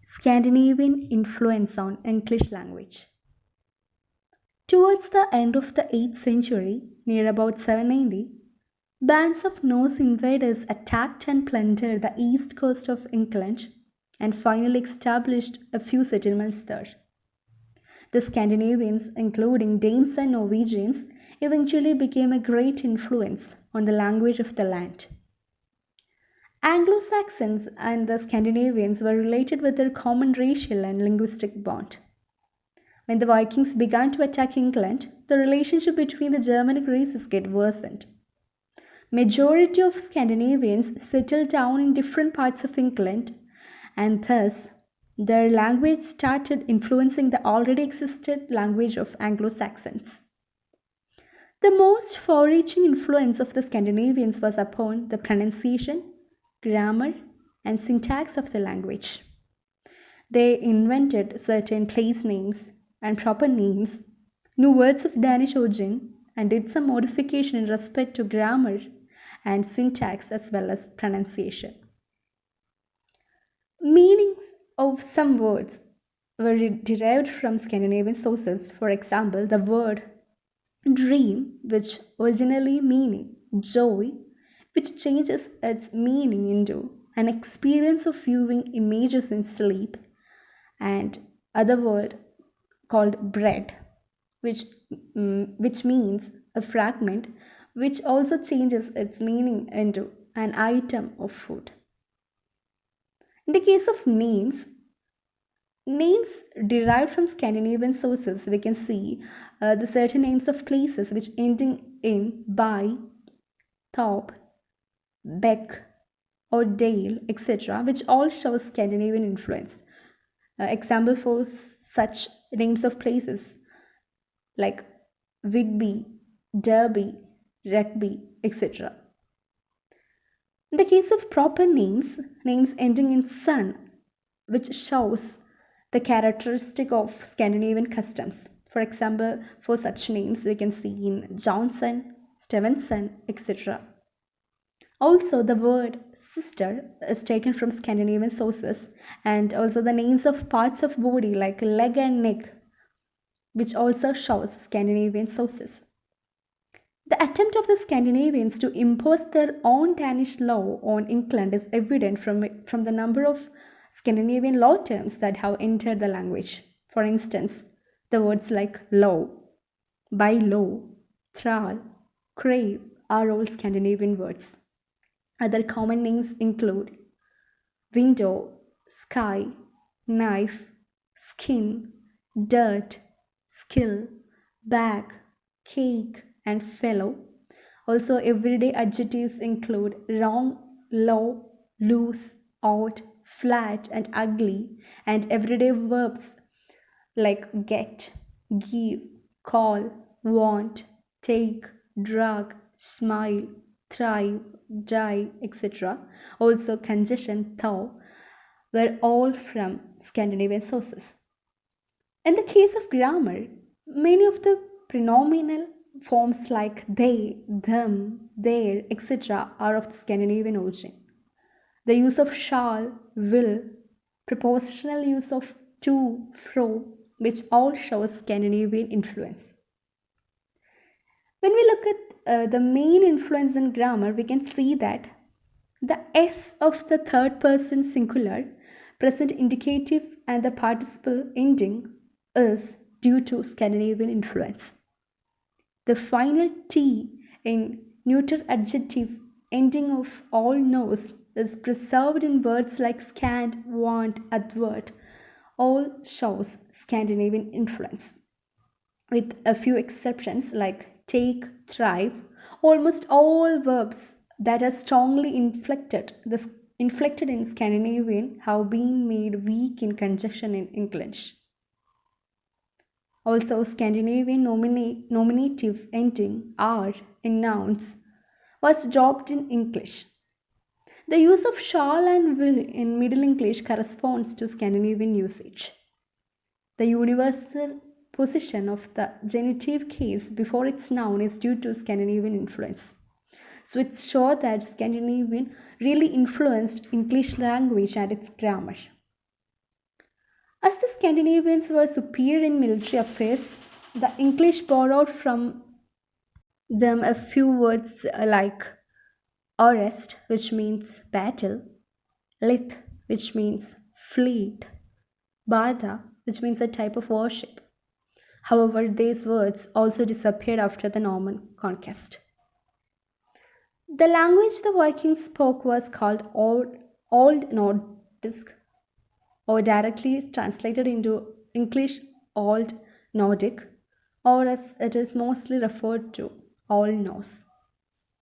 Scandinavian influence on English language. Towards the end of the 8th century, near about 790, bands of Norse invaders attacked and plundered the east coast of England and finally established a few settlements there. The Scandinavians, including Danes and Norwegians, eventually became a great influence on the language of the land. Anglo Saxons and the Scandinavians were related with their common racial and linguistic bond. When the Vikings began to attack England, the relationship between the Germanic races get worsened. Majority of Scandinavians settled down in different parts of England, and thus their language started influencing the already existed language of Anglo-Saxons. The most far-reaching influence of the Scandinavians was upon the pronunciation, grammar, and syntax of the language. They invented certain place names and proper names, new words of Danish origin, and did some modification in respect to grammar and syntax as well as pronunciation. Meanings of some words were derived from Scandinavian sources. For example, the word dream, which originally meaning joy, which changes its meaning into an experience of viewing images in sleep, and other word called bread, which which means a fragment, which also changes its meaning into an item of food. In the case of names, names derived from Scandinavian sources, we can see the certain names of places which ending in by, thorp, beck, or dale, etc., which all show Scandinavian influence. Example for such names of places like Whitby, Derby, Rugby, etc. In the case of proper names, names ending in son, which shows the characteristic of Scandinavian customs. For example, for such names, we can see in Johnson, Stevenson, etc. Also, the word sister is taken from Scandinavian sources, and also the names of parts of body like leg and neck, which also shows Scandinavian sources. The attempt of the Scandinavians to impose their own Danish law on England is evident from the number of Scandinavian law terms that have entered the language. For instance, the words like law, by law, thrall, crave are all Scandinavian words. Other common names include window, sky, knife, skin, dirt, skill, bag, cake, and fellow. Also, everyday adjectives include wrong, low, loose, odd, flat, and ugly, and everyday verbs like get, give, call, want, take, drag, smile, thrive, die, etc. Also, congestion, thaw, were all from Scandinavian sources. In the case of grammar, many of the pronominal forms like they, them, their, etc. are of the Scandinavian origin. The use of shall, will, prepositional use of to, fro, which all shows Scandinavian influence. When we look at the main influence in grammar, we can see that the S of the third person singular, present indicative, and the participle ending is due to Scandinavian influence. The final T in neuter adjective ending of all knows is preserved in words like scant, want, advert, all shows Scandinavian influence. With a few exceptions like take, thrive, almost all verbs that are strongly inflected in Scandinavian have been made weak in conjunction in English. Also, Scandinavian nominative ending "r" in nouns was dropped in English. The use of shall and will in Middle English corresponds to Scandinavian usage. The universal position of the genitive case before its noun is due to Scandinavian influence. So it's sure that Scandinavian really influenced English language and its grammar. As the Scandinavians were superior in military affairs, the English borrowed from them a few words like orest, which means battle, lith, which means fleet, bada, which means a type of worship. However, these words also disappeared after the Norman conquest. The language the Vikings spoke was called Old Nordisk, or directly translated into English Old Nordic, or as it is mostly referred to, Old Norse.